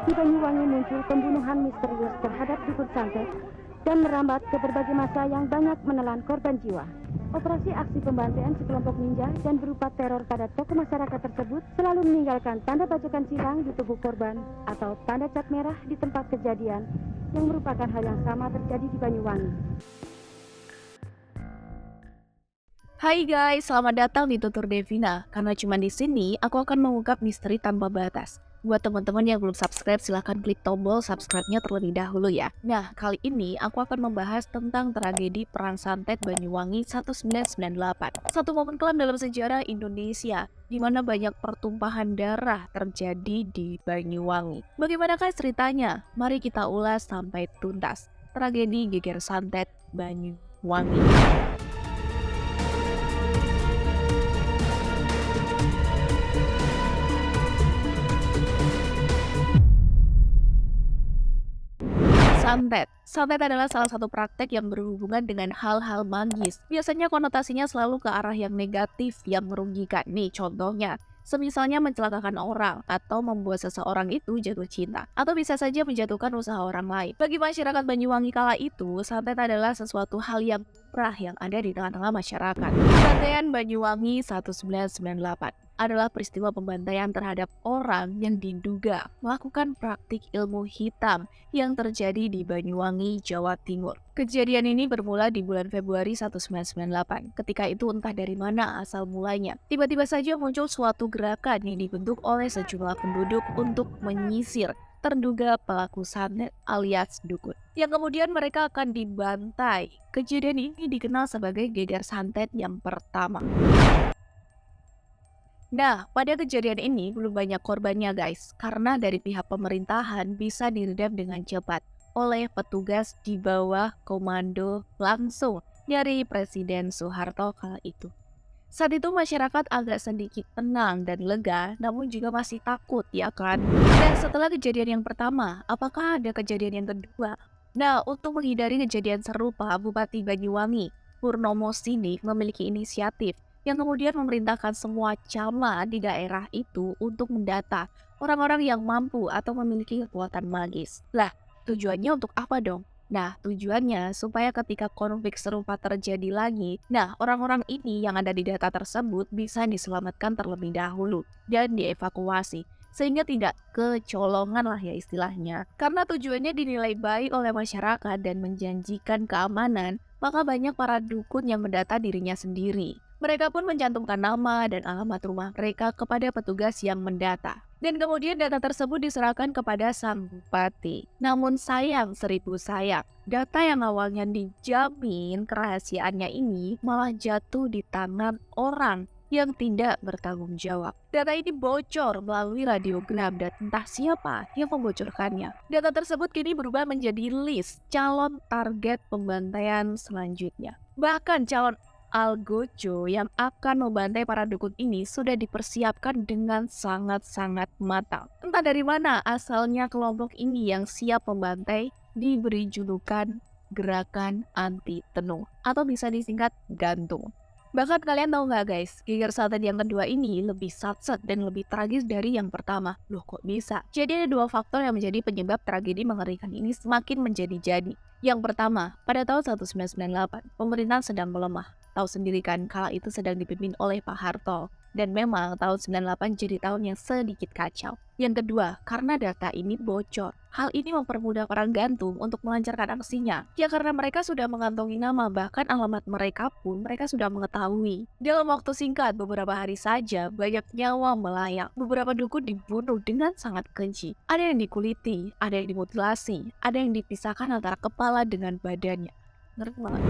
Di Banyuwangi muncul pembunuhan misterius terhadap dukun santet dan merambat ke berbagai masa yang banyak menelan korban jiwa. Operasi aksi pembantaian sekelompok ninja dan berupa teror pada tokoh masyarakat tersebut selalu meninggalkan tanda bacokan silang di tubuh korban atau tanda cat merah di tempat kejadian yang merupakan hal yang sama terjadi di Banyuwangi. Hai guys, selamat datang di Tutur Devina. Karena cuma di sini aku akan mengungkap misteri tanpa batas. Buat teman-teman yang belum subscribe, silahkan klik tombol subscribe-nya terlebih dahulu ya. Nah, kali ini aku akan membahas tentang tragedi Perang Santet Banyuwangi 1998. Satu momen kelam dalam sejarah Indonesia, di mana banyak pertumpahan darah terjadi di Banyuwangi. Bagaimanakah ceritanya? Mari kita ulas sampai tuntas. Tragedi Geger Santet Banyuwangi. Santet adalah salah satu praktek yang berhubungan dengan hal-hal magis. Biasanya konotasinya selalu ke arah yang negatif, yang merugikan. Nih contohnya, semisalnya mencelakakan orang atau membuat seseorang itu jatuh cinta, atau bisa saja menjatuhkan usaha orang lain. Bagi masyarakat Banyuwangi kala itu, santet adalah sesuatu hal yang lumrah yang ada di tengah-tengah masyarakat. Pembantaian Banyuwangi 1998 adalah peristiwa pembantaian terhadap orang yang diduga melakukan praktik ilmu hitam yang terjadi di Banyuwangi, Jawa Timur. Kejadian ini bermula di bulan Februari 1998. Ketika itu entah dari mana asal mulanya, tiba-tiba saja muncul suatu gerakan yang dibentuk oleh sejumlah penduduk untuk menyisir terduga pelaku santet alias dukun, yang kemudian mereka akan dibantai. Kejadian ini dikenal sebagai Geger Santet yang pertama. Nah, pada kejadian ini belum banyak korbannya guys, karena dari pihak pemerintahan bisa diredam dengan cepat oleh petugas di bawah komando langsung dari Presiden Soeharto kala itu. Saat itu masyarakat agak sedikit tenang dan lega, namun juga masih takut ya kan? Dan setelah kejadian yang pertama, apakah ada kejadian yang kedua? Nah, untuk menghindari kejadian serupa, Bupati Banyuwangi, Purnomo Sidik memiliki inisiatif yang kemudian memerintahkan semua camat di daerah itu untuk mendata orang-orang yang mampu atau memiliki kekuatan magis. Lah, tujuannya untuk apa dong? Nah, tujuannya supaya ketika konflik serupa terjadi lagi, nah orang-orang ini yang ada di data tersebut bisa diselamatkan terlebih dahulu dan dievakuasi. Sehingga tidak kecolongan lah ya istilahnya. Karena tujuannya dinilai baik oleh masyarakat dan menjanjikan keamanan, maka banyak para dukun yang mendata dirinya sendiri. Mereka pun mencantumkan nama dan alamat rumah mereka kepada petugas yang mendata. Dan kemudian data tersebut diserahkan kepada sang bupati. Namun sayang seribu sayang, data yang awalnya dijamin kerahasiaannya ini malah jatuh di tangan orang yang tidak bertanggung jawab. Data ini bocor melalui radiogram dan entah siapa yang membocorkannya. Data tersebut kini berubah menjadi list calon target pembantaian selanjutnya. Bahkan calon algojo yang akan membantai para dukun ini sudah dipersiapkan dengan sangat-sangat matang. Entah dari mana asalnya kelompok ini yang siap membantai diberi julukan Gerakan Anti Tenung atau bisa disingkat gantung. Bahkan kalian tahu nggak guys, Geger Santet yang kedua ini lebih satset dan lebih tragis dari yang pertama. Loh kok bisa? Jadi ada dua faktor yang menjadi penyebab tragedi mengerikan ini semakin menjadi-jadi. Yang pertama, pada tahun 1998, pemerintahan sedang melemah. Tahu sendiri kan, kala itu sedang dipimpin oleh Pak Harto. Dan memang tahun 98 jadi tahun yang sedikit kacau. Yang kedua, karena data ini bocor. Hal ini mempermudah para gantung untuk melancarkan aksinya. Ya karena mereka sudah mengantongi nama, bahkan alamat mereka pun mereka sudah mengetahui. Dalam waktu singkat, beberapa hari saja, banyak nyawa melayang. Beberapa dukun dibunuh dengan sangat keji. Ada yang dikuliti, ada yang dimutilasi, ada yang dipisahkan antara kepala dengan badannya. Ngeri banget.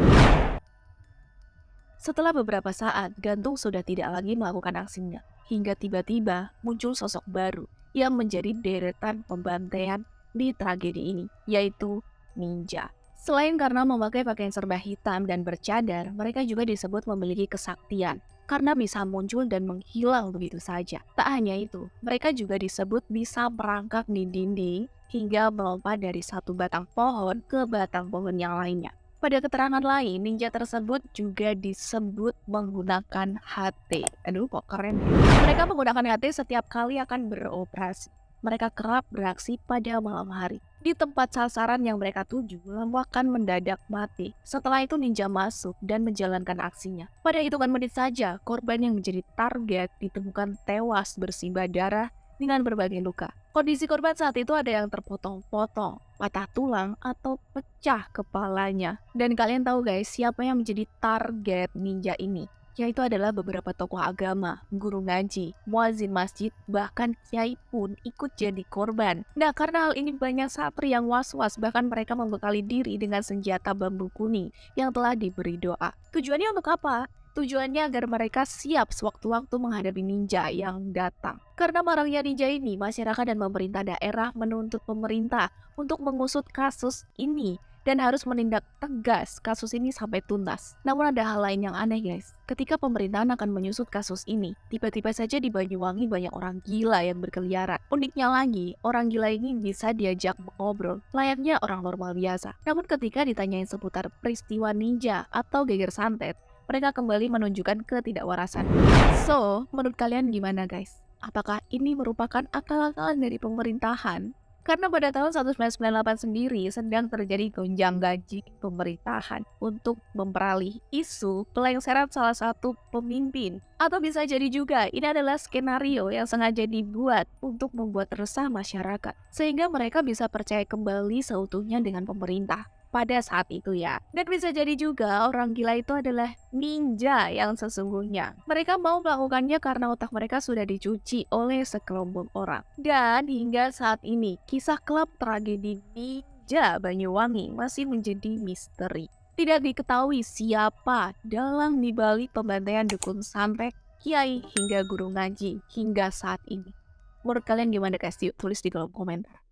Setelah beberapa saat, gantung sudah tidak lagi melakukan aksinya. Hingga tiba-tiba muncul sosok baru yang menjadi deretan pembantaian di tragedi ini, yaitu ninja. Selain karena memakai pakaian serba hitam dan bercadar, mereka juga disebut memiliki kesaktian karena bisa muncul dan menghilang begitu saja. Tak hanya itu, mereka juga disebut bisa merangkak di dinding hingga melompat dari satu batang pohon ke batang pohon yang lainnya. Pada keterangan lain, ninja tersebut juga disebut menggunakan HT. Aduh kok keren ya. Mereka menggunakan HT setiap kali akan beroperasi. mereka kerap beraksi pada malam hari. Di tempat sasaran yang mereka tuju, lampu akan mendadak mati. Setelah itu ninja masuk dan menjalankan aksinya. Pada hitungan menit saja, korban yang menjadi target ditemukan tewas bersimbah darah dengan berbagai luka. Kondisi korban saat itu ada yang terpotong-potong, patah tulang, atau pecah kepalanya. Dan kalian tahu guys, siapa yang menjadi target ninja ini? Yaitu adalah beberapa tokoh agama, guru ngaji, muazin masjid, bahkan kiai pun ikut jadi korban. Nah, karena hal ini banyak santri yang was-was, bahkan mereka membekali diri dengan senjata bambu kuning yang telah diberi doa. Tujuannya untuk apa? Tujuannya agar mereka siap sewaktu-waktu menghadapi ninja yang datang. Karena marahnya ninja ini, masyarakat dan pemerintah daerah menuntut pemerintah untuk mengusut kasus ini dan harus menindak tegas kasus ini sampai tuntas. Namun ada hal lain yang aneh guys. Ketika pemerintahan akan menyusut kasus ini, tiba-tiba saja di Banyuwangi banyak orang gila yang berkeliaran. Uniknya lagi, orang gila ini bisa diajak mengobrol, layaknya orang normal biasa. Namun ketika ditanyain seputar peristiwa ninja atau geger santet, mereka kembali menunjukkan ketidakwarasan. So, menurut kalian gimana guys? Apakah ini merupakan akal-akalan dari pemerintahan? Karena pada tahun 1998 sendiri sedang terjadi gonjang-ganjing pemerintahan untuk memperalih isu pelengseran salah satu pemimpin. Atau bisa jadi juga ini adalah skenario yang sengaja dibuat untuk membuat resah masyarakat. Sehingga mereka bisa percaya kembali seutuhnya dengan pemerintah pada saat itu ya. Dan bisa jadi juga orang gila itu adalah ninja yang sesungguhnya. Mereka mau melakukannya karena otak mereka sudah dicuci oleh sekelompok orang. Dan hingga saat ini, kisah klub tragedi ninja Banyuwangi masih menjadi misteri. Tidak diketahui siapa dalang dibalik pembantaian dukun santet, kiai, hingga guru ngaji hingga saat ini. Menurut kalian gimana guys? Yuk tulis di kolom komentar.